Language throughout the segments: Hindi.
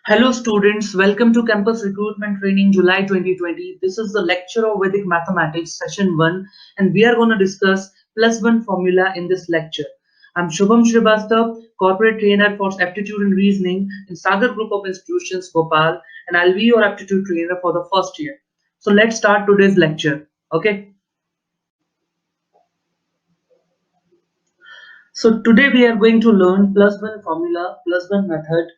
Hello students, welcome to Campus Recruitment Training July 2020. This is the lecture of Vedic Mathematics session 1 and we are going to discuss plus 1 formula in this lecture. I'm Shubham Shrivastava, corporate trainer for aptitude and reasoning in Sagar Group of Institutions Bhopal, and I'll be your aptitude trainer for the first year. So let's start today's lecture. Okay. So today we are going to learn plus 1 formula, plus 1 method.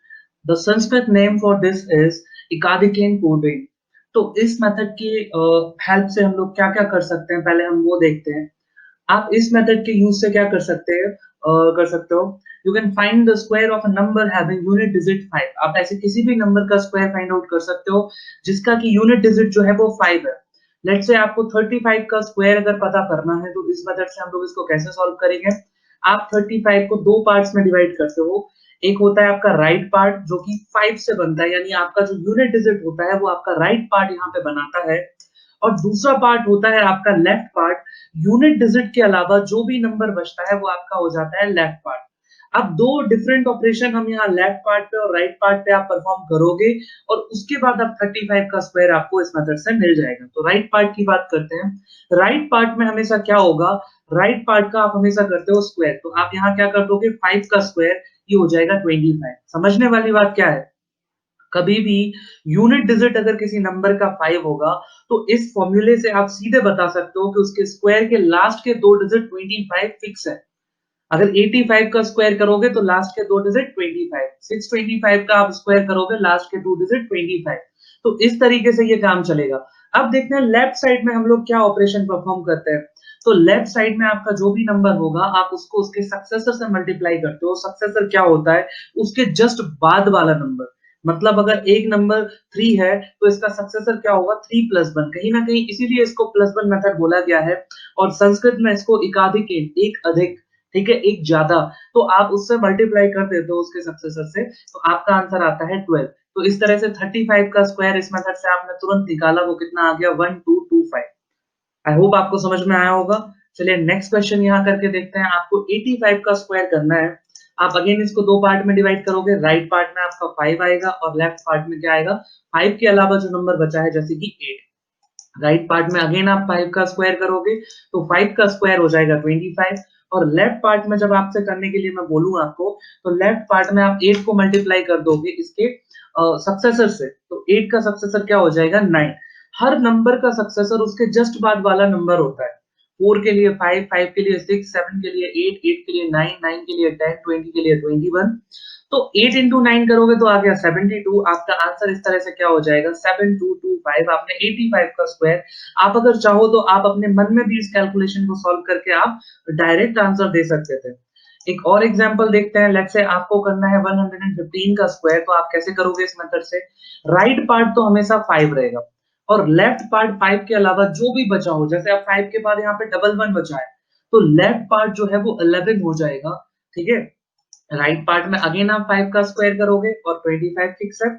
The Sanskrit name for this is इकादिकेन पूर्वे. तो इस मेथड की हेल्प से हम लोग क्या क्या कर सकते हैं, पहले हम वो देखते हैं. आप इस मेथड के यूज से क्या कर सकते हैं, कर सकते हो. You can find the square of a number having unit digit 5. आप ऐसे किसी भी नंबर का स्क्वायर फाइंड आउट कर सकते हो जिसका कि यूनिट डिजिट जो है वो 5 है. लेट्स से आपको 35 का स्क्वायर अगर पता करना है तो इस मेथड से हम लोग इसको कैसे सॉल्व करेंगे. आप 35 को दो पार्ट्स में डिवाइड करते हो. एक होता है आपका राइट पार्ट जो कि 5 से बनता है, यानी आपका जो यूनिट डिजिट होता है वो आपका राइट पार्ट यहाँ पे बनाता है. और दूसरा पार्ट होता है आपका लेफ्ट पार्ट. यूनिट डिजिट के अलावा जो भी नंबर बचता है वो आपका हो जाता है लेफ्ट पार्ट. अब दो डिफरेंट ऑपरेशन हम यहाँ लेफ्ट पार्ट पे और राइट पार्ट पे आप परफॉर्म करोगे और उसके बाद अब 35 का स्क्वायर आपको इस मेथड से मिल जाएगा. तो राइट पार्ट की बात करते हैं. राइट पार्ट में हमेशा क्या होगा, राइट पार्ट का आप हमेशा करते हो स्क्वायर. तो आप यहाँ क्या कर दोगे, 5 का स्क्वायर ये हो जाएगा 25. समझने वाली बात क्या है, कभी भी यूनिट डिजिट अगर किसी नंबर का 5 होगा तो इस फॉर्मूले से आप सीधे बता सकते हो कि उसके स्क्वायर के लास्ट के दो डिजिट 25 फिक्स है. अगर 85 का स्क्वायर करोगे तो लास्ट के दो डिजिट 25, 625 का आप स्क्वायर करोगे लास्ट के दो डिजिट 25. तो इस तरीके से ये काम चलेगा. अब देखते हैं लेफ्ट साइड में हम लोग क्या ऑपरेशन परफॉर्म करते हैं. तो लेफ्ट साइड में आपका जो भी नंबर होगा आप उसको उसके सक्सेसर से मल्टीप्लाई करते हो. सक्सेसर क्या होता है, उसके जस्ट बाद वाला नंबर. मतलब अगर एक नंबर 3 है तो इसका सक्सेसर क्या होगा, 3 प्लस 1. कहीं ना कहीं इसीलिए इसको प्लस 1 मेथड बोला गया है. और संस्कृत में इसको एकाधिक, एक अधिक, ठीक है, एक ज्यादा. तो आप उससे मल्टीप्लाई कर देते हो उसके सक्सेसर से, तो आपका आंसर आता है 12. तो इस तरह से 35 का स्क्वायर इस मेथड से आपने तुरंत निकाला, वो कितना आ गया, 1225. आई होप आपको समझ में आया होगा. चलिए नेक्स्ट क्वेश्चन यहाँ करके देखते हैं. आपको 85 का स्क्वायर करना है. आप अगेन इसको दो पार्ट में डिवाइड करोगे. राइट पार्ट में आपका 5 आएगा और लेफ्ट पार्ट में क्या आएगा, 5 के अलावा जो नंबर बचा है जैसे कि 8. राइट पार्ट में अगेन आप 5 का स्क्वायर करोगे तो 5 का स्क्वायर हो जाएगा 25. और लेफ्ट पार्ट में जब आपसे करने के लिए मैं बोलूं आपको, तो लेफ्ट पार्ट में आप 8 को मल्टीप्लाई कर दोगे इसके सक्सेसर से. तो 8 का सक्सेसर क्या हो जाएगा, 9. हर नंबर का सक्सेसर उसके जस्ट बाद वाला नंबर होता है. 4 के लिए 5, 5 के लिए 6, 7 के लिए 8, 8 के लिए 9, 9 के लिए 10, 20 के लिए 21. तो 8 इंटू 9 करोगे तो आ गया 72. आपका आंसर इस तरह से क्या हो जाएगा, 7225. आपने 85 का स्क्वायर. आप अगर चाहो तो आप अपने मन में भी इस कैलकुलेशन को सॉल्व करके आप डायरेक्ट आंसर दे सकते थे. एक और एग्जांपल देखते हैं. लेट्स से आपको करना है 115 का स्क्वायर. तो आप कैसे करोगे इस मेथड से, राइट पार्ट तो हमेशा 5 रहेगा और लेफ्ट पार्ट 5 के अलावा जो भी बचा हो, जैसे आप 5 के बाद यहाँ पे डबल 1 बचा है तो लेफ्ट पार्ट जो है वो 11 हो जाएगा. ठीक है. राइट पार्ट में अगेन आप 5 का स्क्वायर करोगे और 25 फिक्स है.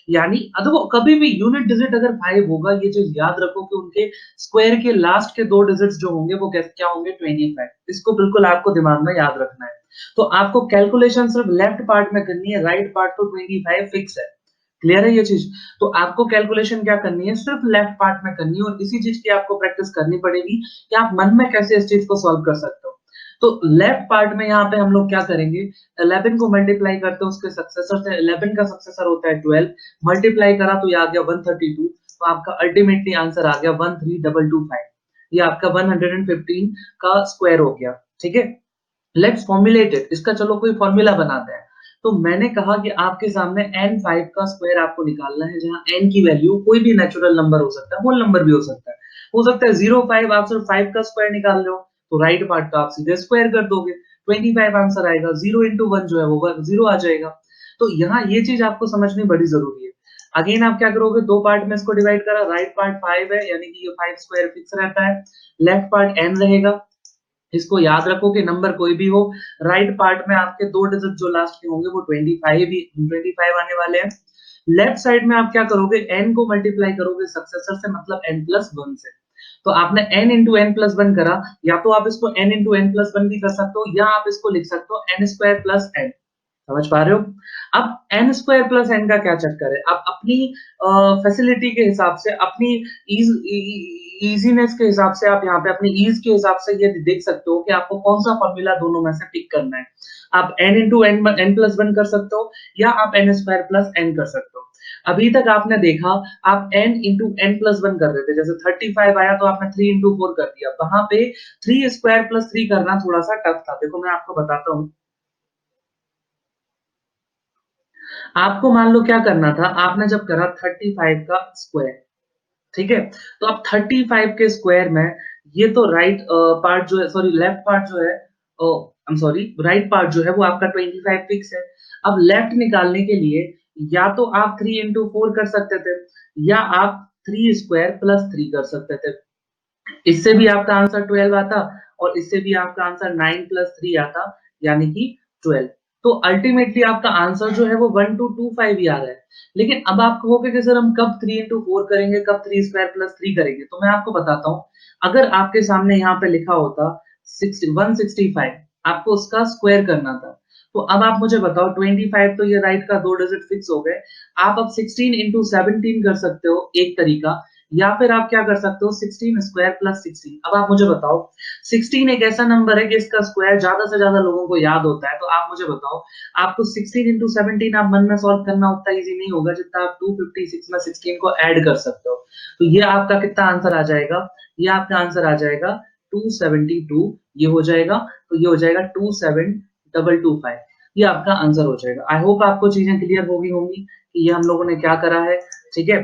यानी देखो, कभी भी यूनिट डिजिट अगर 5 होगा, ये चीज याद रखो कि उनके स्क्वायर के लास्ट के दो डिजिट्स जो होंगे वो क्या होंगे, 25. इसको बिल्कुल आपको दिमाग में याद रखना है. तो आपको कैलकुलेशन सिर्फ लेफ्ट पार्ट में करनी है, राइट पार्ट तो 25 फिक्स है. क्लियर है ये चीज. तो आपको कैलकुलेशन क्या करनी है, सिर्फ लेफ्ट पार्ट में करनी है. और इसी चीज की आपको प्रैक्टिस करनी पड़ेगी कि आप मन में कैसे इस चीज को सॉल्व कर सकते हो. तो लेफ्ट पार्ट में यहाँ पे हम लोग क्या करेंगे, 11 को मल्टीप्लाई करते हैं उसके सक्सेसर से. 11 का सक्सेसर होता है 12. मल्टीप्लाई करा तो ये आ गया 132. तो आपका अल्टीमेटली आंसर आ गया 13225. ये आपका 115 का स्क्वायर हो गया. ठीक है. Let's formulate it. इसका चलो कोई फॉर्मूला बनाते हैं. तो मैंने कहा कि आपके सामने n5 का स्क्वायर आपको निकालना है, जहां n की वैल्यू कोई भी नेचुरल नंबर हो सकता है, होल नंबर भी हो सकता है. हो सकता है 05, आप सिर्फ 5 का स्क्वायर निकाल रहे हो तो राइट पार्ट का आप सीधे स्क्वायर कर दोगे, 25 आंसर आएगा. 0 इंटू 1 जो है वो 0 आ जाएगा. तो यहाँ ये चीज आपको समझनी बड़ी जरूरी है. अगेन आप क्या करोगे, दो पार्ट में इसको डिवाइड करा. राइट पार्ट 5 है यानी कि ये 5 स्क्वायर फिक्स रहता है. लेफ्ट पार्ट n रहेगा. इसको याद रखो कि नंबर कोई भी हो, राइट पार्ट में आपके दो डिजिट जो लास्ट के होंगे वो 25 आने वाले हैं. लेफ्ट साइड में आप क्या करोगे, n को मल्टीप्लाई करोगे सक्सेसर से, मतलब n प्लस 1 से. तो आपने n into n plus one करा. या तो आप इसको n into n plus one भी कर सकते हो या आप इसको लिख सकते हो n स्क्वायर प्लस n. समझ पा रहे हो? अब n स्क्वायर प्लस n का क्या चक्कर है? आप अपनी फैसिलिटी के हिसाब से, अपनी ईज़ीनेस के हिसाब से, आप यहाँ पे अपनी ईज़ के हिसाब से ये देख सकते हो कि आपको कौन-सा फ़ॉर्मूला दोनों में से पिक करना है। आप n into n n plus 1 कर सकते हो या आप n स्क्वायर प्लस n कर सकते हो। अभी तक आपने देखा, आप n इंटू n प्लस 1 कर रहे थे। जैसे 35 आया तो आपने 3 इंटू 4 कर दिया। वहाँ पे 3 स्क्वायर प्लस 3 करना थोड़ा-सा टफ था। देखो मैं आपको बताता हूँ। आपको मान लो क्या करना था, आपने जब करा 35 का स्क्वायर, ठीक है? तो अब 35 के स्क्वायर में ये तो राइट पार्ट जो है, सॉरी लेफ्ट पार्ट जो है, I am sorry, right part जो है वो आपका 25 फिक्स है। अब लेफ्ट निकालने के लिए या तो आप 3 इंटू 4 कर सकते थे या आप 3 स्क्वायर प्लस 3 कर सकते थे। इससे भी आपका आंसर 12 आता और इससे भी आपका आंसर 9 प्लस 3 आता, यानी कि 12। तो अल्टीमेटली आपका आंसर जो है वो 1225 ही आ रहा है। लेकिन अब आप कहोगे कि सर हम कब 3 इंटू 4 करेंगे, कब 3 स्क्वायर प्लस 3 करेंगे? तो मैं आपको बताता हूँ। अगर आपके सामने यहाँ पे लिखा होता 165, आपको उसका स्क्वायर करना था। तो अब आप मुझे बताओ, 25 तो ये राइट का 2 डिजिट फिक्स हो गए। आप अब 16 इंटू 17 कर सकते हो, एक तरीका। या फिर आप क्या कर सकते हो, 16 स्क्वायर प्लस 16। अब आप मुझे बताओ, 16 एक ऐसा नंबर है कि इसका स्क्वायर ज्यादा से ज्यादा लोगों को याद होता है। तो आप मुझे बताओ, आपको 16 इंटू 17 आप मन में सॉल्व करना उतना इजी नहीं होगा जितना आप 256 में 16 को ऐड कर सकते हो। तो ये आपका कितना आंसर आ जाएगा? ये आपका आंसर आ जाएगा 272। ये हो जाएगा, तो ये हो जाएगा 27225। ये आपका आंसर हो जाएगा। आई होप आपको चीजें क्लियर हो गई होंगी कि ये हम लोगों ने क्या करा है। ठीक है,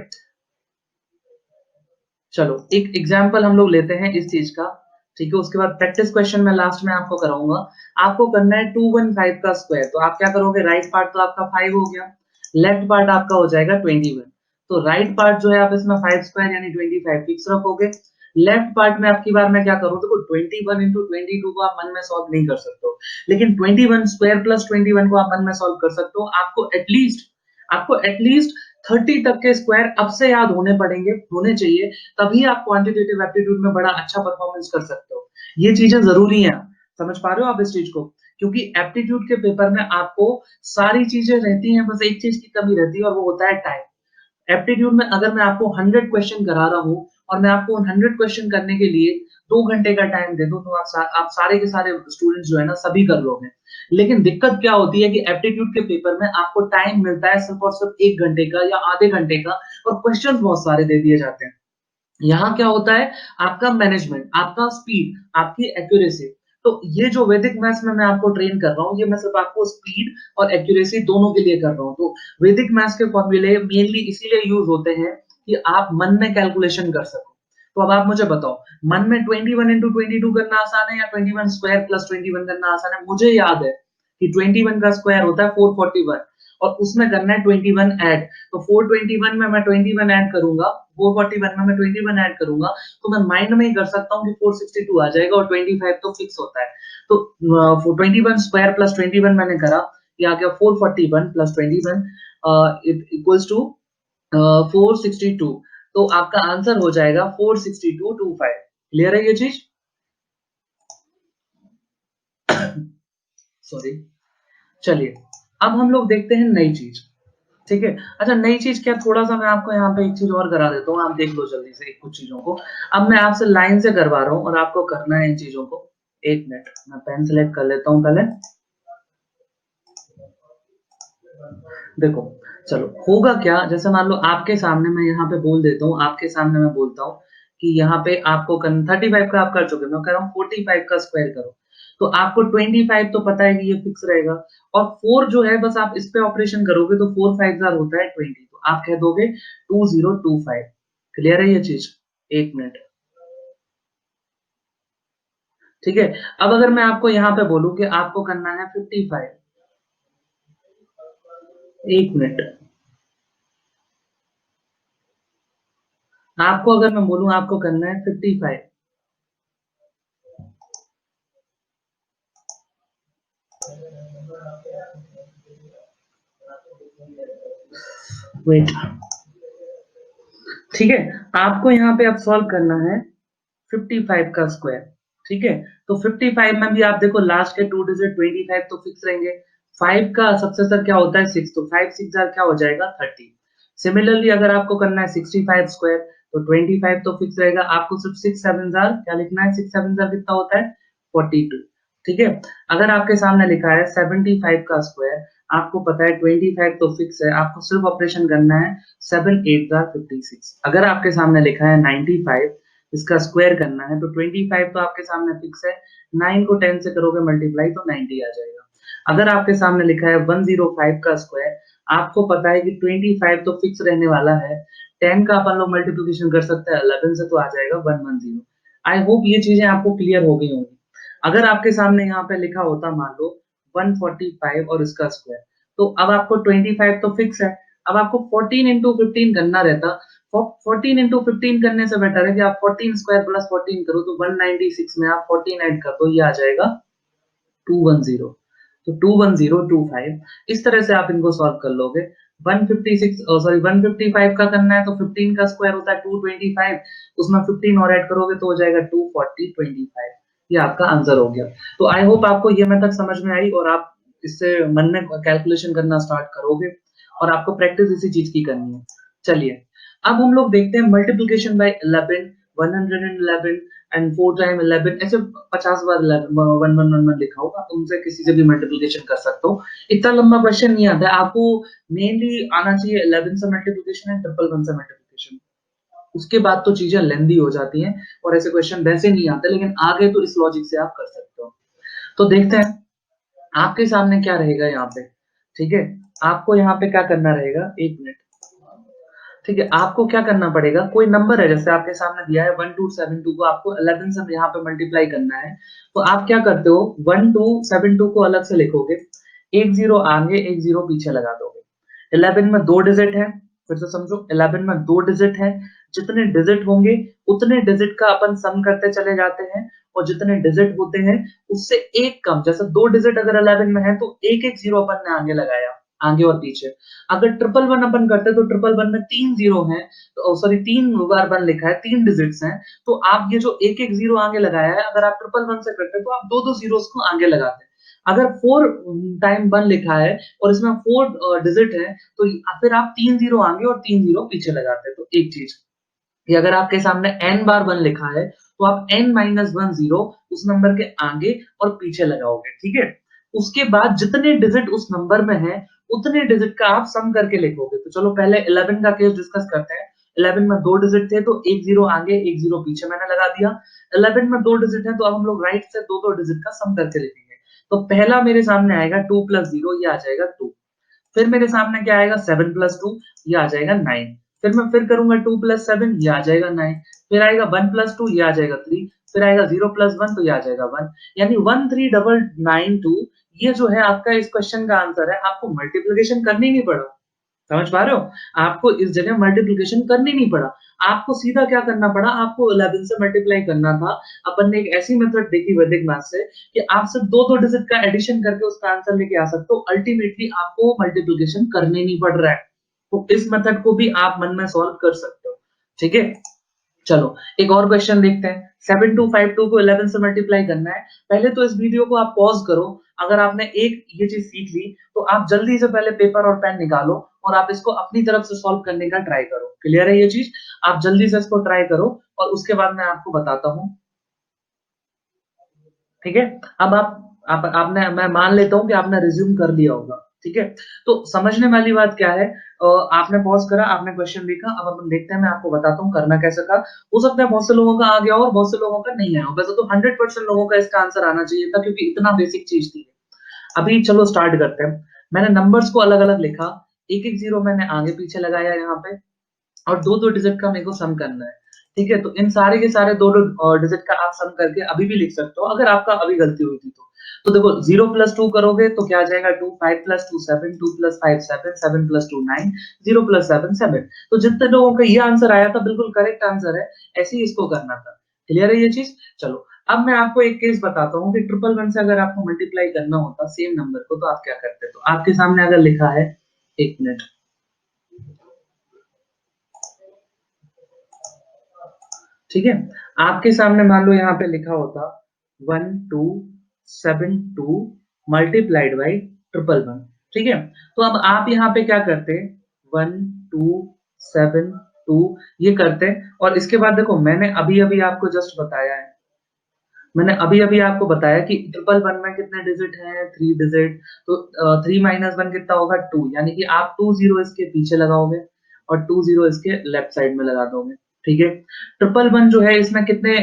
चलो एक एग्जांपल हम लोग लेते हैं इस चीज का। ठीक है, उसके बाद प्रैक्टिस क्वेश्चन मैं लास्ट में आपको कराऊंगा। आपको करना है 215 का स्क्वायर। तो आप क्या करोगे, राइट पार्ट तो आपका 5 हो गया, लेफ्ट पार्ट आपका हो जाएगा 21। तो राइट पार्ट जो है आप इसमें 5 स्क्वायर यानी 25 फिक्स रखोगे। लेफ्ट पार्ट में आपकी बार मैं क्या करूँ, देखो 21 इंटू 22 को आप मन में सॉल्व नहीं कर सकते हो, लेकिन 21 स्क्वायर प्लस 21 को आप मन में सॉल्व कर सकते हो। आपको एटलीस्ट 30 तक के स्क्वायर अब से याद होने चाहिए, तभी आप क्वांटिटेटिव एप्टीट्यूड में बड़ा अच्छा परफॉर्मेंस कर सकते हो। ये चीजें जरूरी हैं। समझ पा रहे हो आप इस चीज को? क्योंकि एप्टीट्यूड के पेपर में आपको सारी चीजें रहती हैं, बस एक चीज की कमी रहती है और वो होता है टाइम। एप्टीट्यूड में अगर मैं आपको 100 क्वेश्चन करा रहा हूँ और मैं आपको उन 100 क्वेश्चन करने के लिए 2 घंटे का टाइम दे दूं, तो आप सारे के सारे स्टूडेंट्स जो है ना सभी कर लोगे। लेकिन दिक्कत क्या होती है कि एप्टीट्यूड के पेपर में आपको टाइम मिलता है सिर्फ और सिर्फ 1 घंटे का या आधे घंटे का, और क्वेश्चन बहुत सारे दे दिए जाते हैं। यहाँ क्या होता है, आपका मैनेजमेंट, आपका स्पीड, आपकी एक्यूरेसी। तो ये जो वैदिक मैथ्स में मैं आपको ट्रेन कर रहा हूँ, ये मैं सिर्फ आपको स्पीड और एक्यूरेसी दोनों के लिए कर रहा हूँ। तो वैदिक मैथ्स के फॉर्मूले मेनली इसीलिए यूज होते हैं कि आप मन में कैलकुलेशन कर सको। तो अब आप मुझे बताओ, मन में 21 इंटू 22 करना आसान है या 21 स्क्वायर प्लस 21 करना आसान है? मुझे याद है कि 21 का स्क्वायर होता है 441 और उसमें करना है 21 ऐड। तो 421 में मैं 21 ऐड करूंगा, 441 में मैं 21 ऐड करूंगा, तो मैं माइंड में ही कर सकता हूँ कि 462 आ जाएगा और 25 तो फिक्स होता है। तो 21 स्क्वायर प्लस 21 मैंने करा, ये आ गया 441 प्लस 21 इट इक्वल्स टू 462। तो आपका आंसर हो जाएगा 46225। क्लियर है ये चीज? सॉरी। चलिए, अब हम लोग देखते हैं नई चीज। ठीक है, अच्छा नई चीज क्या, थोड़ा सा मैं आपको यहाँ पे एक चीज और करा देता हूँ, आप देख लो जल्दी से कुछ चीजों को। अब मैं आपसे लाइन से करवा रहा हूँ और आपको करना है इन चीजों को। एक मिनट, मैं पेन सेलेक्ट कर लेता हूँ पहले। देखो, चलो होगा क्या, जैसे मान लो आपके सामने मैं यहाँ पे बोल देता हूँ, आपके सामने मैं बोलता हूँ कि यहाँ पे आपको 35 का आप कर चुके, मैं कह रहा हूँ 45 का स्क्वायर करो। तो आपको 25 तो पता है कि ये फिक्स रहेगा, और 4 जो है बस आप इस पे ऑपरेशन करोगे, तो 4 5 जार होता है 20, तो आप कह दोगे 2025। क्लियर है ये चीज? एक मिनट। ठीक है, अब अगर मैं आपको यहाँ पे बोलूँ कि आपको करना है 55, एक मिनट, आपको अगर मैं बोलूँ आपको करना है 55, वेट, ठीक है, आपको यहाँ पे अब सॉल्व करना है 55 का स्क्वायर। ठीक है, तो 55 में भी आप देखो लास्ट के 2 डिजिट 25 तो फिक्स रहेंगे, 5 का सक्सेसर क्या होता है 6, तो 5 6 जार क्या हो जाएगा 30। सिमिलरली अगर आपको करना है 65 स्क्वायर तो 25 तो फिक्स रहेगा, आपको सिर्फ 6 7 जार क्या लिखना है, 6 7 जार कितना होता है 42। ठीक है, अगर आपके सामने लिखा है 75 का स्क्वायर, आपको पता है 25 तो फिक्स है, आपको सिर्फ ऑपरेशन करना है 7 8 जार 56। अगर आपके सामने लिखा है 95, इसका स्क्वायर करना है तो 25 तो आपके सामने फिक्स है, 9 को 10 से करोगे मल्टीप्लाई तो 90 आ जाएगा। अगर आपके सामने लिखा है 105 का स्क्वायर, आपको पता है कि 25 तो फिक्स रहने वाला है, 10 का अपन लोग मल्टीप्लिकेशन कर सकते हैं 11 से तो आ जाएगा 110। आई होप ये चीजें आपको क्लियर हो गई होंगी। अगर आपके सामने यहाँ पे लिखा होता मान लो 145 और इसका स्क्वायर, तो अब आपको 25 तो फिक्स है, अब आपको 14 इंटू 15 करना रहता। 14 इंटू 15 करने से बेटर है कि आप 14 स्क्वायर प्लस 14 करो, तो 196 में आप 14 ऐड कर दो, ये आ जाएगा 210। तो 21025 इस तरह से आप इनको सॉल्व कर लोगे। 156 सॉरी 155 का करना है तो 15 का स्क्वायर होता है 225, उसमें 15 और ऐड करोगे तो हो जाएगा 240 25। ये आपका आंसर हो गया। तो आई होप आपको ये मेथड समझ में आई और आप इससे मन में कैलकुलेशन करना स्टार्ट करोगे और आपको प्रैक्टिस इसी चीज की करनी है। चलिए अब हम लोग देखते हैं मल्टीप्लिकेशन बाय 11, 111 एंड 4 टाइम 11, ऐसे 50 बार 1111 लिखा होगा, तुम उनसे किसी से भी मल्टीप्लिकेशन कर सकते हो। इतना लंबा क्वेश्चन नहीं आता है आपको, मेनली आना चाहिए 11 से मल्टीप्लिकेशन एंड 111 से मल्टीप्लिकेशन। उसके बाद तो चीजें लेंदी हो जाती हैं और ऐसे क्वेश्चन वैसे नहीं आते, लेकिन आगे तो इस लॉजिक से आप कर सकते हो। तो देखते हैं आपके सामने क्या रहेगा यहाँ पे। ठीक है, आपको यहाँ पे क्या करना रहेगा, एक मिनट। ठीक है, आपको क्या करना पड़ेगा, कोई नंबर है जैसे आपके सामने दिया है 1272 को आपको 11 से यहाँ पे मल्टीप्लाई करना है, तो आप क्या करते हो 1272 को अलग से लिखोगे, एक जीरो आगे एक जीरो पीछे लगा दोगे। 11 में दो डिजिट है, फिर से समझो 11 में दो डिजिट है, जितने डिजिट होंगे उतने डिजिट का अपन सम करते चले जाते हैं, और जितने डिजिट होते हैं उससे एक कम, जैसे दो डिजिट अगर 11 में है तो एक एक जीरो अपन ने आगे लगाया, आगे और पीछे। अगर ट्रिपल वन अपन करते तो ट्रिपल वन में तीन जीरो है, तो सॉरी तीन बार वन लिखा है, तीन डिजिट्स हैं, तो आप ये जो एक एक जीरो आगे लगाया है, अगर आप ट्रिपल वन से करते तो आप दो दो जीरोस को आगे लगाते। अगर फोर टाइम वन लिखा है और इसमें फोर डिजिट है, तो फिर आप तीन जीरो आगे और तीन जीरो पीछे लगाते। तो एक चीज कि अगर आपके सामने n बार वन लिखा है तो आप n माइनस वन जीरो उस नंबर के आगे और पीछे लगाओगे। ठीक है, उसके बाद जितने डिजिट उस नंबर में है उतने डिजिट का आप सम करके लिखोगे। तो चलो पहले 11 का केस डिस्कस करते हैं। 11 में दो डिजिट थे तो एक जीरो आगे एक जीरो पीछे मैंने लगा दिया। 11 में दो डिजिट है तो अब हम लोग राइट से दो दो डिजिट का सम करके लिखेंगे। तो पहला मेरे सामने आएगा 2 प्लस जीरो, ये आ जाएगा 2। फिर मेरे सामने क्या आएगा 7 प्लस 2, ये आ जाएगा 9। फिर मैं फिर करूंगा 2 प्लस 7, ये आ जाएगा 9। फिर आएगा 1 प्लस 2, ये आ जाएगा 3। फिर आएगा 0 प्लस 1, तो ये आ जाएगा 1। यानी 13992, ये जो है आपका इस क्वेश्चन का आंसर है। आपको मल्टीप्लिकेशन करनी नहीं पड़ा, समझ पा रहे हो? आपको इस जगह मल्टीप्लिकेशन करनी नहीं पड़ा, आपको सीधा क्या करना पड़ा, आपको 11 से मल्टीप्लाई करना था। अपन ने एक ऐसी मेथड देखी वैदिक मैथ से कि आप सिर्फ दो दो डिजिट का एडिशन करके उसका आंसर लेके आ सकते हो, अल्टीमेटली आपको मल्टीप्लिकेशन करने नहीं पड़ रहा है। तो इस मेथड को भी आप मन में सॉल्व कर सकते हो। ठीक है, चलो एक और क्वेश्चन देखते हैं। 7252 को 11 से मल्टीप्लाई करना है। पहले तो इस वीडियो को आप पॉज करो, अगर आपने एक ये चीज सीख ली तो आप जल्दी से पहले पेपर और पेन निकालो और आप इसको अपनी तरफ से सॉल्व करने का ट्राई करो। क्लियर है ये चीज? आप जल्दी से इसको ट्राई करो और उसके बाद मैं आपको बताता हूँ। ठीक है, अब आपने, मैं मान लेता हूं कि आपने रिज्यूम कर लिया होगा। ठीक है, तो समझने वाली बात क्या है, आपने पॉज करा, आपने क्वेश्चन देखा, अब अपन देखते हैं, मैं आपको बताता हूँ करना कैसे था। हो सकता है बहुत से लोगों का आ गया हो और बहुत से लोगों का नहीं आया हो, वैसे तो 100% लोगों का इसका आंसर आना चाहिए था क्योंकि इतना बेसिक चीज थी। अभी चलो स्टार्ट करते हैं। मैंने नंबर्स को अलग अलग लिखा, एक एक जीरो मैंने आगे पीछे लगाया यहाँ पे, और दो दो डिजिट का मेरे को सम करना है। ठीक है, तो इन सारे के सारे दो दो डिजिट का आप सम करके अभी भी लिख सकते हो, अगर आपका अभी गलती हुई थी तो देखो 0 प्लस 2 करोगे तो क्या आ जाएगा 2, 5 प्लस 2 7, 2 प्लस 5 7, 7 प्लस 2 9, 0 प्लस 7 7। तो जितने लोगों का ये आंसर आया था बिल्कुल करेक्ट आंसर है, ऐसे ही इसको करना था। क्लियर है ये चीज? चलो अब मैं आपको एक केस बताता हूँ कि ट्रिपल वन से अगर आपको मल्टीप्लाई करना होता सेम नंबर को तो आप क्या करते। तो आपके सामने अगर लिखा है, एक मिनट, ठीक है, आपके सामने मान लो यहाँ पे लिखा होता 1272 मल्टीप्लाइड बाई ट्रिपल वन, ठीक है? तो अब आप यहाँ पे क्या करते, 1 2 7 2 ये करते हैं और इसके बाद देखो मैंने अभी-अभी आपको जस्ट बताया है, मैंने अभी-अभी आपको बताया कि ट्रिपल वन में कितने डिजिट हैं, 3 डिजिट, तो 3 माइनस 1 कितना होगा 2, यानी कि आप 2 ज़ीरो इसके पीछे लगाओगे और 2 ज़ीरो इसके लेफ्ट साइड में लगा दोगे, ठीक है? ट्रिपल वन जो है इसमें कितने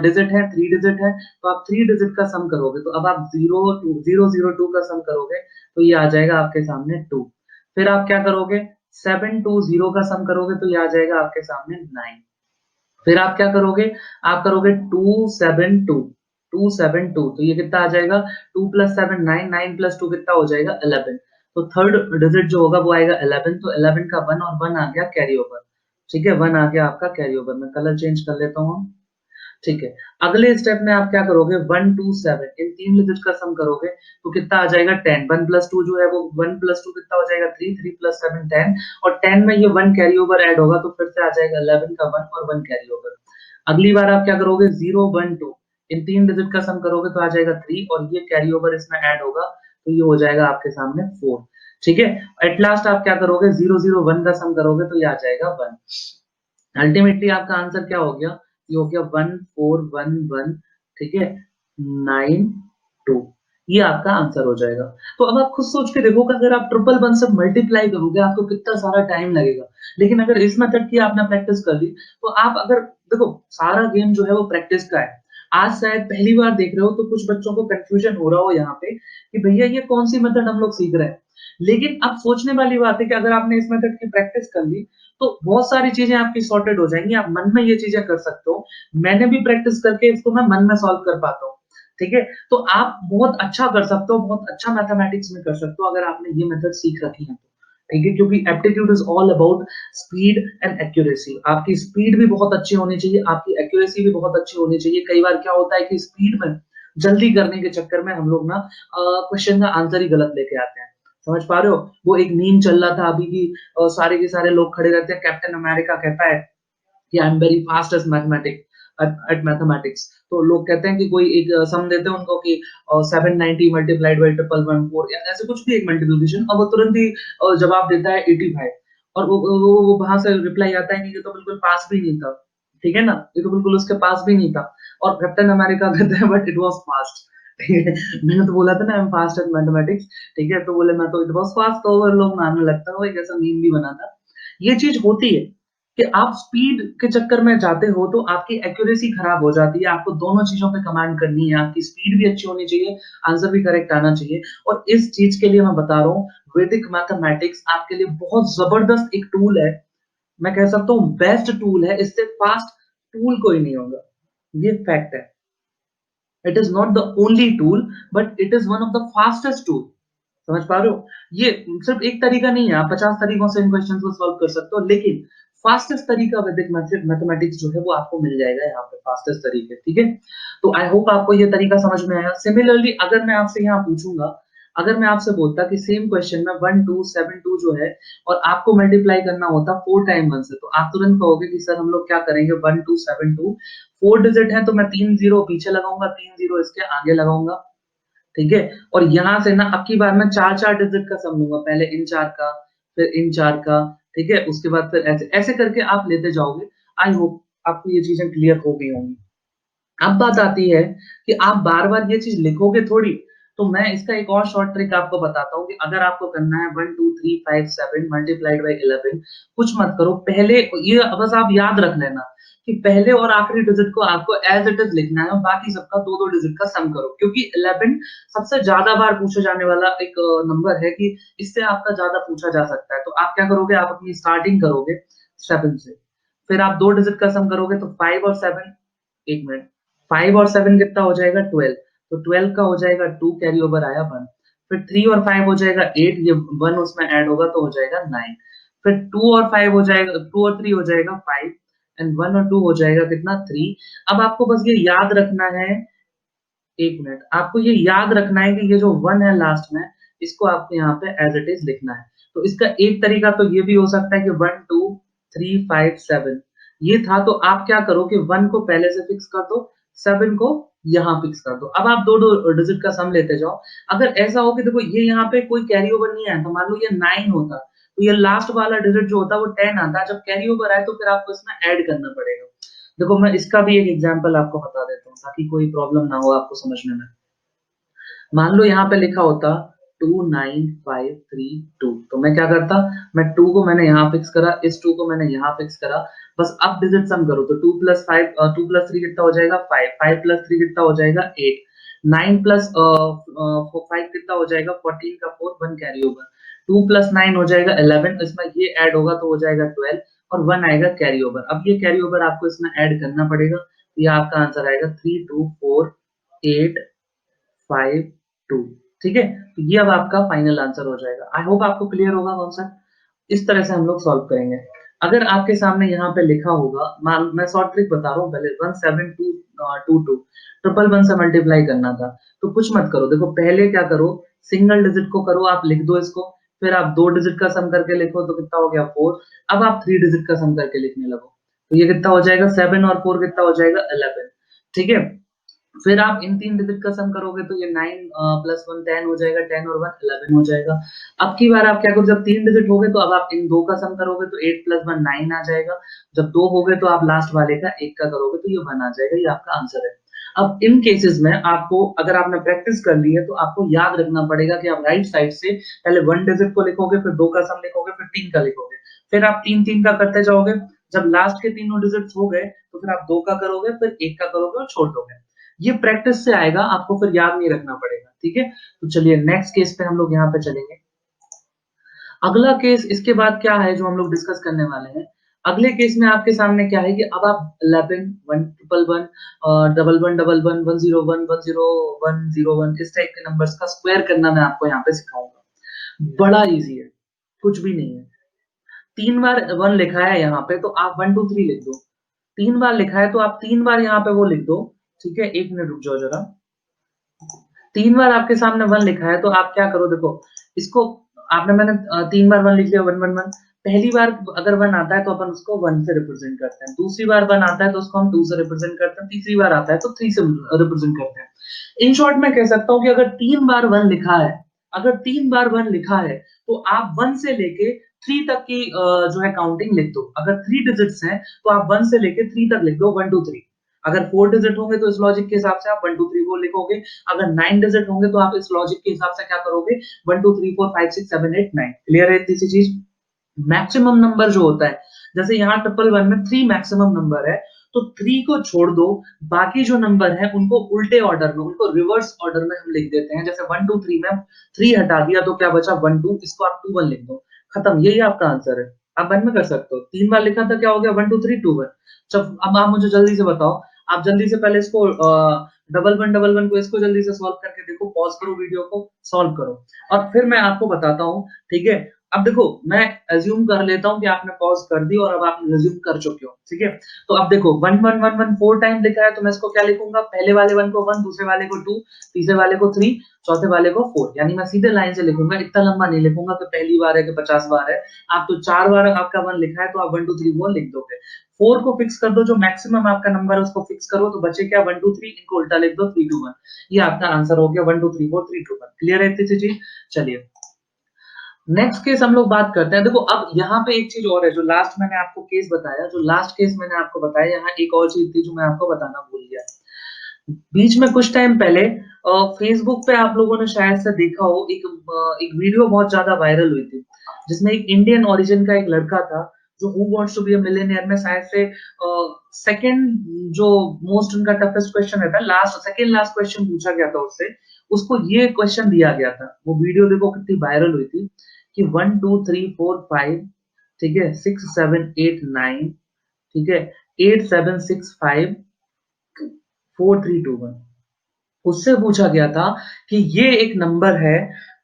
डिजिट हैं, 3 डिजिट है, तो आप 3 डिजिट का सम करोगे, तो अब आप 0 2 0 0 2 का सम करोगे, तो ये आ जाएगा आपके सामने 2। फिर आप क्या करोगे, 7 2 0 का सम करोगे, तो ये आ जाएगा आपके सामने 9। फिर आप क्या करोगे? आप करोगे 272 272 तो ये कितना आ जाएगा 2 प्लस 7 9 9 प्लस 2 कितना हो जाएगा 11 तो थर्ड डिजिट जो होगा वो आएगा 11 तो 11 का 1 और 1 आ गया कैरी ओवर। ठीक है? 1 आ गया आपका कैरी ओवर। मैं कलर चेंज कर लेता हूँ। ठीक है। अगले स्टेप में आप क्या करोगे 1 2 7 इन 3 डिजिट का सम करोगे तो कितना आ जाएगा 10 1 प्लस 2 जो है वो 1 प्लस 2 कितना हो जाएगा 3 3 प्लस 7 10 और 10 में ये 1 कैरी ओवर ऐड होगा तो फिर से आ जाएगा 11 का 1 और 1 कैरी ओवर। अगली बार आप क्या करोगे 0 1 2 इन 3 डिजिट का सम करोगे तो आ जाएगा 3 और ये कैरी ओवर इसमें ऐड होगा तो ये हो जाएगा आपके सामने 4। ठीक है? एट लास्ट आप क्या करोगे 0 0 1 का सम करोगे तो ये आ जाएगा 1। अल्टीमेटली आपका आंसर क्या हो गया? ये हो गया 1411 ठीक है 92 ये आपका आंसर हो जाएगा। तो अब आप खुद सोच के देखो कि अगर आप ट्रिपल वन से मल्टीप्लाई करोगे आपको कितना सारा टाइम लगेगा। लेकिन अगर इस मेथड की आपने प्रैक्टिस कर ली तो आप अगर देखो सारा गेम जो है वो प्रैक्टिस का है। आज शायद पहली बार देख रहे हो तो कुछ बच्चों को कन्फ्यूजन हो रहा हो यहाँ पे कि भैया ये कौन-सी मेथड हम लोग सीख रहे हैं। लेकिन अब सोचने वाली बात है कि अगर आपने इस मेथड की प्रैक्टिस कर ली तो बहुत सारी चीज़ें आपकी सॉर्टेड हो जाएँगी, आप मन में ये चीज़ें कर सकते हो। मैंने भी प्रैक्टिस करके इसको मैं मन में सॉल्व कर पाता हूँ, ठीक है? तो आप बहुत अच्छा कर सकते हो, बहुत अच्छा मैथमेटिक्स में कर सकते हो अगर आपने ये मेथड सीख रखी है तो, ठीक है? क्योंकि aptitude is all about speed and accuracy. आपकी स्पीड भी बहुत अच्छी होनी चाहिए, आपकी एक्यूरेसी भी बहुत अच्छी होनी चाहिए। कई बार क्या होता है कि स्पीड में जल्दी करने के चक्कर में हम लोग ना क्वेश्चन का आंसर ही गलत लेके आते हैं। समझ पा रहे हो? वो एक मीम चल रहा था अभी की सारे के सारे लोग खड़े रहते हैं, कैप्टन अमेरिका कहता है कि I am very fast at at mathematics. तो लोग कहते हैं कि कोई एक सम देते हैं उनको कि 790 मल्टीप्लाइड बाय 111 या ऐसे कुछ भी एक मल्टीप्लिकेशन अब वो तुरंत ही जवाब देता है 85 और वो वहाँ से रिप्लाई आता है कि ये तो बिल्कुल पास भी नहीं था। ठीक है ना? ये तो बिल्कुल उसके पास भी नहीं था और कैप्टन अमेरिका कहते हैं बट इट वाज़ फास्ट। ठीक है? मैंने तो बोला था ना I am fast at mathematics ठीक है? तो बोले मैं तो इट वाज़ फास्ट तो वो लोग मानने लगता है, वो एक ऐसा मीम भी बना था। ये चीज़ होती है। कि आप स्पीड के चक्कर में जाते हो तो आपकी एक्यूरेसी खराब हो जाती है, आपको दोनों चीज़ों पे कमांड करनी है, आपकी स्पीड भी अच्छी होनी चाहिए, आंसर भी करेक्ट आना चाहिए और इस चीज़ के लिए मैं बता रहा हूँ, वैदिक मैथमेटिक्स आपके लिए बहुत ज़बरदस्त एक टूल है, मैं कह सकता हूँ बेस्ट टूल है, इससे फास्ट टूल कोई नहीं होगा, ये फैक्ट है। It is not the only tool but it is one of the fastest tool. समझ पा रहे हो? ये सिर्फ एक तरीका नहीं है, आप 50 तरीकों से इन क्वेश्चन को सॉल्व कर सकते हो, लेकिन फास्टेस्ट तरीका वैदिक मैथमेटिक्स जो है वो आपको मिल जाएगा यहाँ पे फास्टेस्ट तरीके, ठीक है? तो आई होप आपको ये तरीका समझ में आया। सिमिलरली अगर मैं आपसे यहाँ पूछूँगा, अगर मैं आपसे बोलता कि सेम क्वेश्चन में 1 2 7 2 जो है और आपको मल्टीप्लाई करना होता 4 टाइम 1 से, तो आप तुरंत कहोगे कि सर हम लोग क्या करेंगे 1 2 7 2 4 डिजिट है तो मैं 3 ज़ीरो पीछे लगाऊँगा, 3 ज़ीरो इसके आगे लगाऊँगा। ठीक है? और यहाँ से ना अब की बार मैं 4-4 डिजिट का सम लूँगा, पहले इन 4 का, फिर इन 4 का, ठीक है? उसके बाद फिर ऐसे, ऐसे करके आप लेते जाओगे। आई होप आपको ये चीज़ें क्लियर हो गई होंगी। अब बात आती है कि आप बार-बार ये चीज़ लिखोगे थोड़ी, तो मैं इसका एक और शॉर्ट ट्रिक आपको बताता हूँ कि अगर आपको करना है 1 2 3 5 7 मल्टीप्लाइड बाय 11 कुछ मत करो, पहले ये बस आप याद रख लेना कि पहले और आखिरी डिजिट को आपको एज़ इट इज़ लिखना है और बाकी सबका 2-2 डिजिट का सम करो क्योंकि 11 सबसे ज़्यादा बार पूछे जाने वाला एक नंबर है कि इससे आपका ज़्यादा पूछा जा सकता है। तो आप क्या करोगे, आप अपनी स्टार्टिंग करोगे 7 से, फिर आप 2 डिजिट का सम करोगे तो 5 और 7 1 मिनट 5 और 7 कितना हो जाएगा 12 तो 12 का हो जाएगा 2 कैरी ओवर आया 1 फिर 3 और 5 हो जाएगा 8 ये 1 उसमें ऐड होगा तो हो जाएगा 9 फिर 2 और 5 हो जाएगा 2 और 3 हो जाएगा 5 एंड 1 और 2 हो जाएगा कितना 3 अब आपको बस ये याद रखना है 1 मिनट आपको ये याद रखना है कि ये जो 1 है लास्ट में इसको आपको यहाँ पे एज़ इट इज़ लिखना है। तो इसका एक तरीका तो ये भी हो सकता है कि 1 2 3 5 7 ये था तो आप क्या करो कि 1 को पहले से फिक्स कर दो 7 को यहाँ फिक्स कर दो। अब आप 2-2 डिजिट का सम लेते जाओ। अगर ऐसा हो कि देखो ये यहाँ पे कोई कैरी ओवर नहीं आया, तो मान लो ये 9 होता, तो ये लास्ट वाला डिजिट जो होता है वो 10 आता। जब कैरी ओवर आए तो फिर आपको इसमें ऐड करना पड़ेगा। देखो मैं इसका भी एक एग्जांपल आपको बता देता हूँ ताकि कोई प्रॉब्लम ना हो आपको समझने में। मान लो यहाँ पे लिखा होता 29532, तो मैं क्या करता, मैं 2 को मैंने यहाँ फिक्स करा, इस 2 को मैंने यहाँ फिक्स करा, बस अब डिजिट सम करो तो 2 प्लस 5 2 प्लस 3 कितना हो जाएगा 5, 5 प्लस 3 कितना हो जाएगा 8, 9 प्लस 5 कितना हो जाएगा 14 का 4, 1 कैरी ओवर, 2 प्लस 9 हो जाएगा 11, इसमें ये ऐड होगा तो हो जाएगा 12 और 1 आएगा कैरी ओवर। अब ये कैरी ओवर आपको इसमें ऐड करना पड़ेगा, तो ये आपका आंसर आएगा 3248 5 2। ठीक है, तो ये अब आपका फाइनल आंसर हो जाएगा। आई होप आपको क्लियर होगा कॉन्सेप्ट। इस तरह से हम लोग सॉल्व करेंगे। अगर आपके सामने यहाँ पे लिखा होगा, मैं शॉर्ट ट्रिक बता रहा हूँ, पहले 17222 ट्रिपल वन से मल्टीप्लाई करना था, तो कुछ मत करो। देखो पहले क्या करो, सिंगल डिजिट को करो, आप लिख दो इसको, फिर आप 2 डिजिट का सम करके लिखो तो कितना हो गया 4। अब आप 3 डिजिट का सम करके लिखने लगो, तो ये कितना हो जाएगा 7 और 4 कितना हो जाएगा 11। ठीक है, फिर आप इन 3 डिजिट का सम करोगे तो ये 9 प्लस 1 10 हो जाएगा, 10 और 1 11 हो जाएगा। अब की बार आप क्या करो, जब 3 डिजिट हो गए तो अब आप इन 2 का सम करोगे तो 8 प्लस 1 9 आ जाएगा। जब 2 हो गए तो आप लास्ट वाले का 1 का करोगे तो ये 1 आ जाएगा, ये आपका आंसर है। अब इन केसेस में आपको, अगर आपने प्रैक्टिस कर ली है तो आपको याद रखना पड़ेगा कि आप राइट साइड से पहले 1 डिजिट को लिखोगे, फिर 2 का सम लिखोगे, फिर 3 का लिखोगे, फिर आप 3-3 का करते जाओगे। जब लास्ट के तीनों डिजिट्स हो गए तो फिर आप 2 का करोगे, फिर 1 का करोगे और छोड़ दोगे। ये प्रैक्टिस से आएगा, आपको फिर याद नहीं रखना पड़ेगा। ठीक है, तो चलिए नेक्स्ट केस पे हम लोग यहाँ पे चलेंगे। अगला केस इसके बाद क्या है जो हम लोग डिस्कस करने वाले हैं। अगले केस में आपके सामने क्या है कि अब आप 11 1 ट्रिपल 1 डबल 1 डबल 1 101 101 01 इस टाइप के नंबर्स का स्क्वायर करना मैं आपको यहाँ पे सिखाऊंगा। बड़ा इजी है, कुछ भी नहीं है। 3 बार 1 लिखा है यहाँ पे तो आप 1 2 3 लिख दो। 3 बार लिखा है तो आप 3 बार यहाँ पे वो लिख दो। ठीक है, 1 मिनट रुक जाओ जरा। 3 बार आपके सामने 1 लिखा है तो आप क्या करो, देखो इसको मैंने 3 बार 1 लिख लिया, 1 1 1। पहली बार अगर 1 आता है तो अपन उसको 1 से रिप्रेजेंट करते हैं, दूसरी बार 1 आता है तो उसको हम 2 से रिप्रेजेंट करते हैं, तीसरी बार आता है तो 3 से रिप्रेजेंट करते हैं। इन शॉर्ट मैं कह सकता हूँ कि अगर 3 बार 1 लिखा है, अगर 3 बार 1 लिखा है तो आप 1 से लेके 3 तक की जो है काउंटिंग लिख दो। अगर 3 डिजिट्स हैं तो आप 1 से लेके 3 तक लिख दो, 1 2 3। अगर 4 डिजिट होंगे तो इस लॉजिक के हिसाब से आप 1 2 3 4 लिखोगे। अगर 9 डिजिट होंगे तो आप इस लॉजिक के हिसाब से क्या करोगे, 1 2 3 4 5 6 7 8 9। क्लियर है इतनी सी चीज? मैक्सिमम नंबर जो होता है, जैसे यहाँ ट्रिपल वन में 3 मैक्सिमम नंबर है, तो 3 को छोड़ दो, बाकी जो नंबर है उनको उल्टे ऑर्डर में, उनको रिवर्स ऑर्डर में हम लिख देते हैं। जैसे 1 2 3 में 3 हटा दिया तो क्या बचा 1 2, इसको आप 2 1 लिख दो, खत्म, यही आपका आंसर है। आप बंद में कर सकते हो। 3 बार लिखा था क्या हो गया 1 2 3 2 1। जब अब आप मुझे जल्दी से बताओ, आप जल्दी से पहले इसको डबल वन को इसको जल्दी से सॉल्व करके देखो, पॉज करो वीडियो को, सॉल्व करो और फिर मैं आपको बताता हूँ। ठीक है, अब देखो मैं अज्यूम कर लेता हूँ कि आपने पॉज कर दी और अब आप रिज्यूम कर चुके हो। ठीक है, तो अब देखो 1 1 1 1 4 टाइम लिखा है तो मैं इसको क्या लिखूंगा, पहले वाले 1 को 1, दूसरे वाले को 2, तीसरे वाले को 3, चौथे वाले को 4। यानी मैं सीधे लाइन से लिखूंगा, इतना लंबा नहीं लिखूंगा कि पहली बार है कि 50 बार है। आप तो 4 बार आपका 1 लिखा है तो आप 1 2 3 4 लिख दोगे। 4 को फिक्स कर दो, जो मैक्सिमम आपका नंबर है उसको फिक्स करो, तो बचे क्या 1 2 3, इनको उल्टा लिख दो 3 2 1। ये आपका आंसर हो गया 1 2 3 4 3 2 1। क्लियर है इतनी सी चीज? चलिए नेक्स्ट केस हम लोग बात करते हैं। देखो अब यहाँ पे एक चीज और है, जो लास्ट मैंने आपको केस बताया, जो लास्ट केस मैंने आपको बताया, यहाँ एक और चीज थी जो मैं आपको बताना भूल गया। बीच में कुछ टाइम पहले फेसबुक पे आप लोगों ने शायद से देखा हो, एक वीडियो बहुत ज्यादा वायरल हुई थी, जिसमें एक इंडियन ओरिजिन का एक लड़का था जो who wants to be a millionaire में शायद से सेकंड जो मोस्ट उनका टफेस्ट क्वेश्चन रहता है, लास्ट सेकंड लास्ट क्वेश्चन पूछा गया था उससे, उसको ये क्वेश्चन दिया गया था। वो वीडियो देखो कितनी वायरल हुई थी कि 1 2 3 4 5, ठीक है, 6 7 8 9, ठीक है, 8 7 6 5 4 3 2 1। उससे पूछा गया था कि ये एक नंबर है,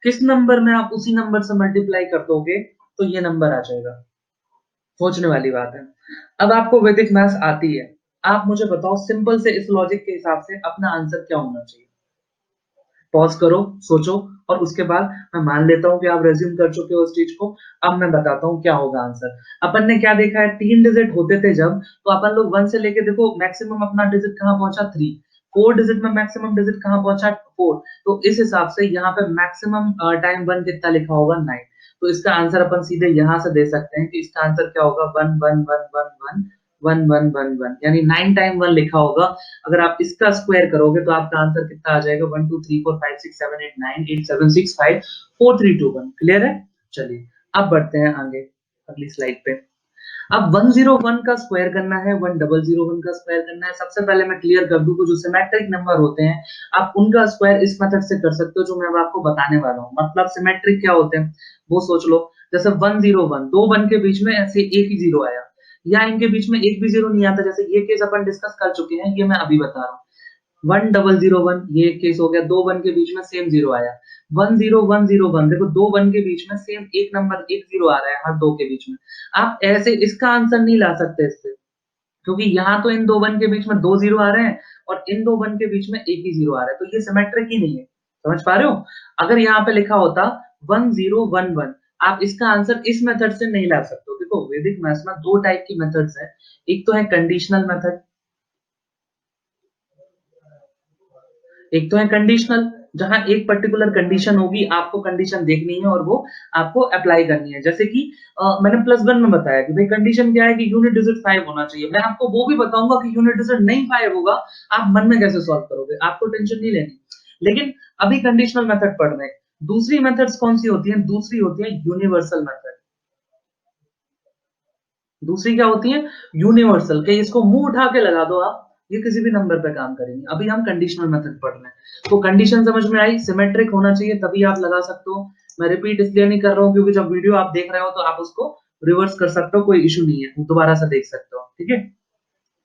किस नंबर में आप उसी नंबर से मल्टीप्लाई कर दोगे तो ये नंबर आ जाएगा। सोचने वाली बात है। अब आपको वैदिक मैथ्स आती है, आप मुझे बताओ सिंपल से इस लॉजिक के हिसाब से अपना आंसर क्या होना चाहिए। पॉज करो, सोचो और उसके बाद मैं मान लेता हूँ कि आप रेज्यूम कर चुके हो उस चीज को। अब मैं बताता हूँ क्या होगा आंसर। अपन ने क्या देखा है, 3 डिजिट होते थे जब, तो अपन लोग 1 से लेके देखो मैक्सिमम अपना डिजिट कहाँ पहुंचा, 3। 4 डिजिट में मैक्सिमम डिजिट कहाँ पहुंचा, 4। तो इस हिसाब से यहाँ पे मैक्सिमम टाइम 1 कितना लिखा होगा, 9। तो इसका आंसर अपन सीधे यहाँ से दे सकते हैं कि इसका आंसर क्या होगा, 1 1 1 1 1 1 1 1 1, यानी 9 टाइम 1 लिखा होगा। अगर आप इसका स्क्वायर करोगे तो आपका आंसर कितना आ जाएगा, 1 2 3 4 5 6 7 8 9 8 7 6 5 4 3 2 1। क्लियर है? चलिए अब बढ़ते हैं आगे अगली स्लाइड पे। अब 101 का स्क्वायर करना है, 1001 का स्क्वायर करना है। सबसे पहले मैं क्लियर कर दूं, जो सिमेट्रिक नंबर होते हैं आप उनका स्क्वायर इस मेथड से कर सकते हो जो मैं अब आपको बताने वाला हूं। मतलब सिमेट्रिक क्या होते हैं वो सोच लो। जैसे 101, दो 1 के बीच में ऐसे एक ही जीरो आया, या इनके बीच में एक भी जीरो नहीं आता, जैसे ये केस अपन डिस्कस कर चुके हैं, ये मैं अभी बता रहा हूँ। 1001 ये केस हो गया, दो 1 के बीच में सेम जीरो आया। 10101, देखो दो 1 के बीच में सेम एक नंबर एक जीरो आ रहा है हर दो के बीच में। आप ऐसे इसका आंसर नहीं ला सकते इससे, क्योंकि यहाँ तो इन दो 1 के बीच में दो जीरो आ रहे हैं और इन दो 1 के बीच में एक ही जीरो आ रहा है, तो ये सिमेट्रिक ही नहीं है। समझ पा रहे हो? अगर यहाँ पे लिखा होता 1011, आप इसका आंसर इस मेथड से नहीं ला सकते हो। देखो वैदिक मैथ्स में दो टाइप की मेथड्स हैं, एक तो है कंडीशनल मेथड, एक तो है कंडीशनल, जहां एक पर्टिकुलर कंडीशन होगी, आपको कंडीशन देखनी है और वो आपको अप्लाई करनी है। जैसे कि मैंने प्लस वन में बताया कि भाई कंडीशन क्या है कि यूनिट डिजिट 5 होना चाहिए। मैं आपको वो भी बताऊंगा कि यूनिट डिजिट नहीं 5 होगा, आप मन में कैसे सॉल्व करोगे, आपको टेंशन नहीं लेनी। लेकिन अभी कंडीशनल मेथड पढ़ रहे हैं। दूसरी मेथड्स कौन सी होती है, दूसरी होती है यूनिवर्सल मेथड। दूसरी क्या होती है, यूनिवर्सल के, इसको मुंह उठा के लगा दो आप, ये किसी भी नंबर पे काम करेंगे। अभी हम कंडीशनल मेथड पढ़ रहे हैं, तो कंडीशन समझ में आई, सिमेट्रिक होना चाहिए तभी आप लगा सकते हो। मैं रिपीट इसलिए नहीं कर रहा हूँ क्योंकि जब वीडियो आप देख रहे हो तो आप उसको रिवर्स कर सकते हो, कोई इशू नहीं है, दोबारा से देख सकते हो। ठीक है,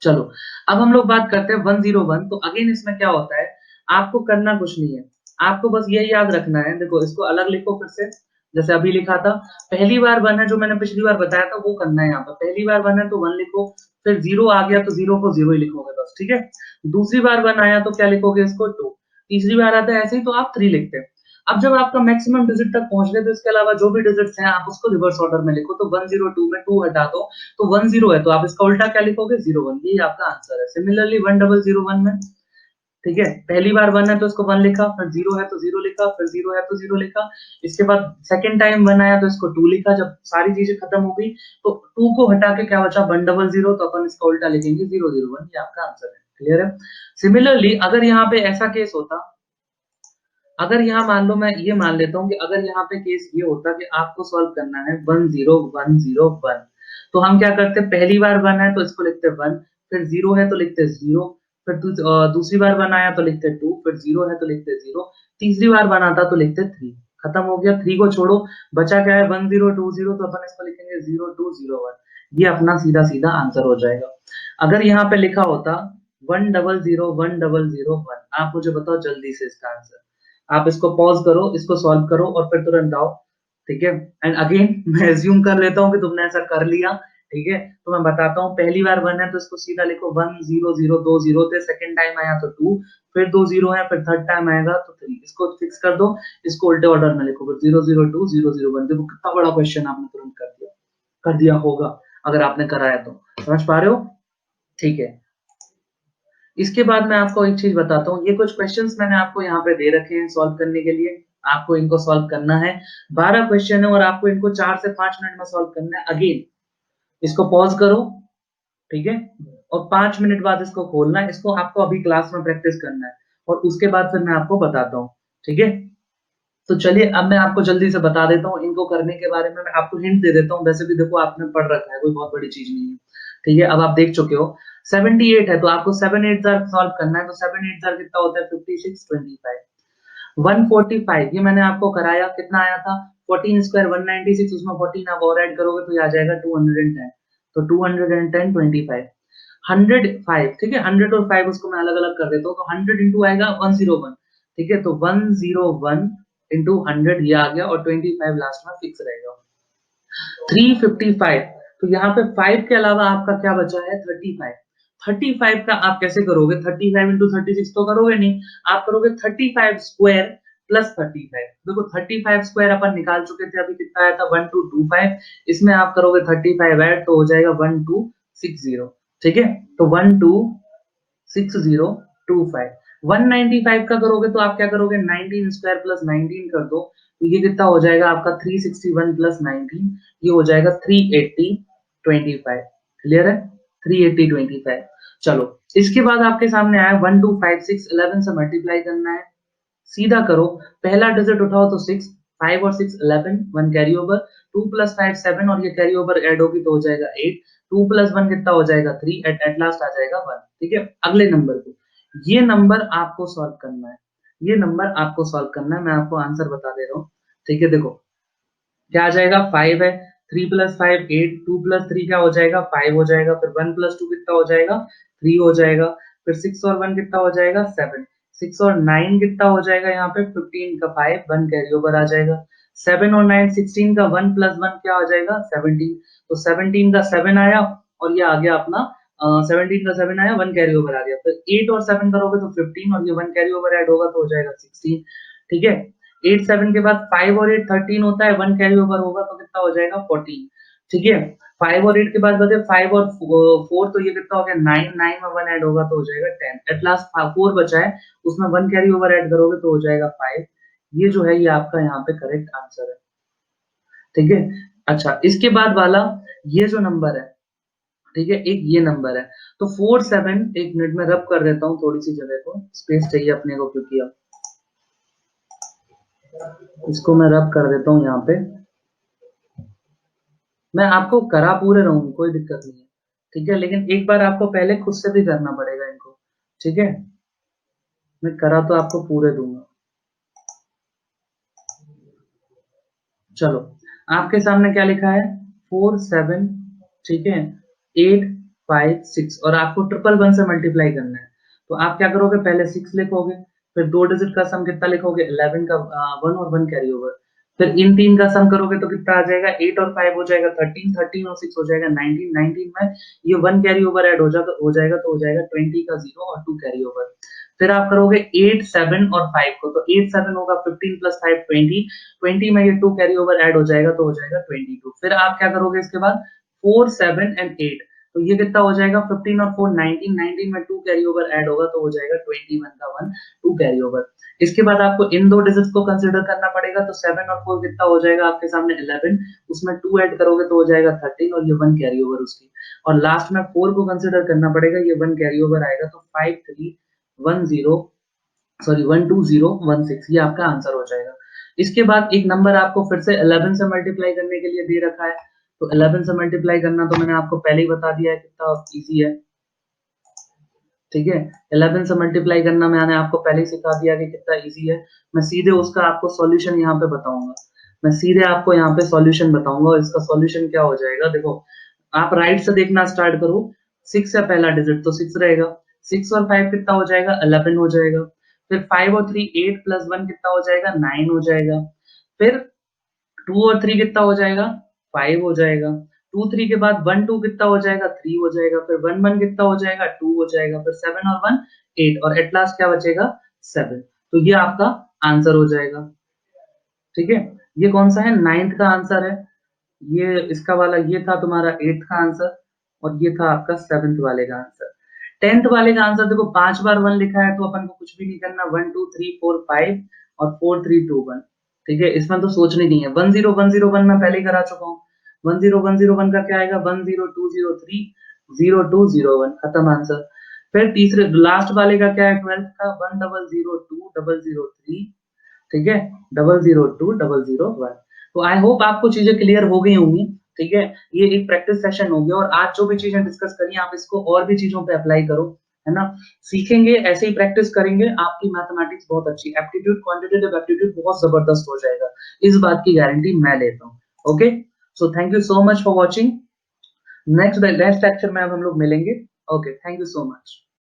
चलो अब हम लोग बात करते हैं 101। तो अगेन इसमें क्या होता है, आपको करना कुछ नहीं है, आपको बस ये याद रखना है। देखो इसको अलग लिखो फिर से, जैसे अभी लिखा था। पहली बार 1 है, जो मैंने पिछली बार बताया था वो करना है। यहाँ पर पहली बार 1 है तो 1 लिखो, फिर 0 आ गया तो 0 को 0 ही लिखोगे बस। ठीक है, दूसरी बार 1 आया तो क्या लिखोगे, इसको 2। तीसरी बार आता है ऐसे ही तो आप 3 लिखते हैं। अब जब आपका मैक्सिमम डिजिट तक पहुंच गए तो इसके अलावा जो भी डिजिट्स हैं आप उसको रिवर्स ऑर्डर में लिखो। तो 102 में 2 हटा दो तो 10 है, तो आप इसका उल्टा क्या लिखोगे, 01। यही आपका आंसर है। सिमिलरली 1001 में, ठीक है, पहली बार 1 है तो इसको 1 लिखा, फिर 0 है तो 0 लिखा, फिर 0 है तो 0 लिखा। इसके बाद सेकंड टाइम 1 आया तो इसको 2 लिखा। जब सारी चीजें खत्म हो गई तो 2 को हटा के क्या बचा, 100, तो अपन इसका उल्टा लिखेंगे 001। ये आपका आंसर है। क्लियर है? सिमिलरली अगर यहाँ पे ऐसा केस होता, अगर यहाँ मान लो मैं ये मान लेता हूँ कि अगर यहाँ पे केस ये होता कि आपको सॉल्व करना है 10101, तो हम क्या करते, पहली बार 1 है तो इसको लिखते 1, फिर 0 है तो लिखते 0, फिर दूसरी बार 1 आया तो लिखते 2, फिर 0 है तो लिखते 0, तीसरी बार 1 आता तो लिखते 3। खत्म हो गया, 3 को छोड़ो, बचा क्या है 1020, तो अपन इसको लिखेंगे 0201। ये अपना सीधा सीधा आंसर हो जाएगा। अगर यहाँ पे लिखा होता 1001, आप मुझे बताओ जल्दी से इसका आंसर। आप इसको पॉज करो, इसको सॉल्व करो और फिर तुरंत आओ। ठीक है, एंड अगेन मैं एज्यूम कर लेता हूँ कि तुमने ऐसा कर लिया। ठीक है, तो मैं बताता हूँ, पहली बार 1 है तो इसको सीधा लिखो 100, 2 जीरो थे, सेकंड टाइम आया तो 2, फिर 2 जीरो है, फिर थर्ड टाइम आएगा तो 3। इसको फिक्स कर दो, इसको उल्टे ऑर्डर में लिखो, फिर 002 001। देखो कितना बड़ा क्वेश्चन आपने तुरंत कर दिया होगा अगर आपने कराया तो। समझ पा रहे हो? ठीक है, इसके बाद मैं आपको एक चीज बताता हूँ। ये कुछ क्वेश्चंस मैंने आपको यहाँ पे दे रखे हैं सॉल्व करने के लिए, आपको इनको सॉल्व करना है। 12 क्वेश्चन है और आपको इनको 4 से 5 मिनट में सॉल्व करना है। अगेन इसको पॉज करो, ठीक है, और 5 मिनट बाद इसको खोलना है। इसको आपको अभी क्लास में प्रैक्टिस करना है और उसके बाद फिर मैं आपको बताता हूँ। ठीक है, तो चलिए अब मैं आपको जल्दी से बता देता हूँ इनको करने के बारे में। मैं आपको हिंट दे देता हूँ, वैसे भी देखो आपने पढ़ रखा है, कोई बहुत बड़ी चीज नहीं है। ठीक है, अब आप देख चुके हो। 78 है तो आपको 7 8 जार सॉल्व करना है। तो 7 8 जार कितना होता है, 56 25। 145 ये मैंने आपको कराया, कितना आया था 14 स्क्वायर 196, उसमें 14 आप और ऐड करोगे तो ये आ जाएगा 210। तो 210 25 105। ठीक है, 100 और 5 उसको मैं अलग अलग कर देता हूँ। तो 100 इंटू आएगा 101। ठीक है, तो 101 इंटू 100 ये आ गया और 25 लास्ट में फिक्स रहेगा। 355, तो यहाँ पे 5 के अलावा आपका क्या बचा है, 35। 35 का आप कैसे करोगे, 35 इंटू 36 तो करोगे नहीं, आप करोगे 35 स्क्वायर प्लस 35। देखो 35 स्क्वायर अपन निकाल चुके थे, अभी कितना आया था 1225। इसमें आप करोगे 35 ऐड तो हो जाएगा 1260। ठीक है, तो 126025। 195 का करोगे तो आप क्या करोगे, 19 स्क्वायर प्लस 19 कर दो, तो ये कितना हो जाएगा आपका 361 प्लस 19, ये हो जाएगा 38025। क्लियर है, 38025। चलो, इसके बाद आपके सामने आया 1256, 11 से मल्टीप्लाई करना है। सीधा करो, पहला डिजिट उठाओ तो 6, 5 और 6 11, 1 कैरी ओवर, 2 प्लस 5 7 और ये कैरी ओवर ऐड होगी तो हो जाएगा 8, 2 प्लस 1 कितना हो जाएगा 3, एट लास्ट आ जाएगा 1। ठीक है, अगले नंबर को, ये नंबर आपको सॉल्व करना है, ये नंबर आपको सॉल्व करना है, मैं आपको आंसर बता दे रहा हूँ। ठीक है, देखो क्या आ जाएगा, 5 है, 3 प्लस 5 8, 2 प्लस 3 क्या हो जाएगा 5 हो जाएगा, फिर 1 प्लस 2 कितना हो जाएगा 3 हो जाएगा, फिर 6 और 1 कितना हो जाएगा 7, 6 और 9 कितना हो जाएगा यहाँ पे 15 का 5, 1 कैरी ओवर आ जाएगा, 7 और 9 16 का 1 प्लस 1 क्या हो जाएगा 17, तो 17 का 7 आया और ये आ गया अपना 17 का 7 आया, 1 कैरी ओवर आ गया, फिर 8 और 7 करोगे तो 15 और ये 1 कैरी ओवर ऐड होगा तो हो जाएगा 16। ठीक है, 8 7 के बाद 5 और 8 13 होता है, 1 कैरी ओवर होगा तो कितना हो जाएगा 14। ठीक है, 5 और 8 के बाद बचे 5 और 4, तो ये कितना हो गया 9, 9 में 1 ऐड होगा तो हो जाएगा 10। एट लास्ट 4 बचा है, उसमें 1 कैरी ओवर ऐड करोगे तो हो जाएगा 5। ये जो है ये आपका यहाँ पे करेक्ट आंसर है। ठीक है, अच्छा इसके बाद वाला ये जो नंबर है, ठीक है, एक ये नंबर है, तो 4 7, एक मिनट में रब कर देता हूँ थोड़ी सी जगह को, स्पेस चाहिए अपने को क्योंकि अब इसको मैं रब कर देता हूँ यहाँ पे। मैं आपको करा पूरे रहूँ, कोई दिक्कत नहीं है। ठीक है, लेकिन एक बार आपको पहले खुद से भी करना पड़ेगा इनको। ठीक है, मैं करा तो आपको पूरे दूंगा। चलो, आपके सामने क्या लिखा है 4 7, ठीक है, 8 5 6 और आपको ट्रिपल वन से मल्टीप्लाई करना है। तो आप क्या करोगे, पहले 6 लिखोगे, फिर दो डिजिट का सम कितना लिखोगे 11 का 1 और 1 कैरी ओवर, फिर इन तीन का सम करोगे तो कितना आ जाएगा 8 और 5 हो जाएगा 13, 13 और 6 हो जाएगा 19, 19 में ये 1 कैरी ओवर ऐड हो जाएगा तो हो जाएगा 20 का 0 और 2 कैरी ओवर। फिर आप करोगे 8 7 और 5 को, तो 8 7 होगा 15 प्लस 5 20, 20 में ये 2 कैरी ओवर ऐड हो जाएगा तो हो जाएगा 22। फिर आप क्या करोगे इसके बाद 4 7 एंड 8, तो ये कितना हो जाएगा 15 और 4 19, 19 में 2 कैरी ओवर ऐड होगा तो हो जाएगा 21 का 1, 2 कैरी ओवर। इसके बाद आपको इन दो डिजिट्स को कंसीडर करना पड़ेगा, तो 7 और 4 कितना हो जाएगा आपके सामने 11, उसमें 2 ऐड करोगे तो हो जाएगा 13 और ये 1 कैरी ओवर उसकी, और लास्ट में 4 को कंसीडर करना पड़ेगा, ये 1 कैरी ओवर आएगा तो 5 3 1 0, सॉरी 12016, ये आपका आंसर हो जाएगा। इसके बाद एक नंबर आपको फिर से 11 से मल्टीप्लाई करने के लिए दे रखा है, तो 11 से मल्टीप्लाई करना तो मैंने आपको पहले ही बता दिया है कितना इजी है। ठीक है, 11 से मल्टीप्लाई करना मैंने आपको पहले ही सिखा दिया कि कितना इजी है। मैं सीधे उसका आपको सॉल्यूशन यहाँ पे बताऊंगा, मैं सीधे आपको यहाँ पे सॉल्यूशन बताऊंगा और इसका सॉल्यूशन क्या हो जाएगा। देखो, आप राइट से देखना स्टार्ट करो, 6 का पहला डिजिट तो 6 रहेगा, 6 और 5 कितना हो जाएगा 11 हो जाएगा, फिर 5 और 3 8 प्लस 1 कितना हो जाएगा 9 हो जाएगा, फिर 2 और 3 कितना हो जाएगा 5 हो जाएगा, 2 3 के बाद 1 2 कितना हो जाएगा 3 हो जाएगा, फिर 1 1 कितना हो जाएगा 2 हो जाएगा, फिर 7 और 1 8 और एट लास्ट क्या बचेगा 7। तो ये आपका आंसर हो जाएगा। ठीक है, ये कौन सा है, 9th का आंसर है, ये इसका वाला ये था तुम्हारा 8th का आंसर, और ये था आपका 7th वाले का आंसर। 10th वाले का आंसर देखो 5 बार 1 लिखा है तो अपन को कुछ भी नहीं करना, 1 2 3 4 5 और 4 3 2 1। ठीक है, इसमें तो सोचनी नहीं है। 1 0 1 0 1 मैं पहले ही करा चुका हूँ, 1 0 1 0 1 का क्या आएगा 1 0 2 0 3 0 2 0 1, खत्म आंसर। फिर तीसरे लास्ट वाले का क्या है 12th का 1 0 0 2 0 0 3, ठीक है, 0 0 2 0 0 1। तो आई होप आपको चीजें क्लियर हो गई होंगी। ठीक है, ये एक प्रैक्टिस सेशन हो गया और आज जो भी चीजें डिस्कस करी आप इसको और भी चीजों पे अप्लाई करो, है ना, सीखेंगे ऐसे ही प्रैक्टिस करेंगे, आपकी मैथमेटिक्स बहुत अच्छी, एप्टीट्यूड क्वांटिटेटिव एप्टीट्यूड बहुत जबरदस्त हो जाएगा, इस बात की गारंटी मैं लेता हूँ। Okay, so thank you so much for watching. Next next lecture में अब हम लोग मिलेंगे। Okay, thank you so much.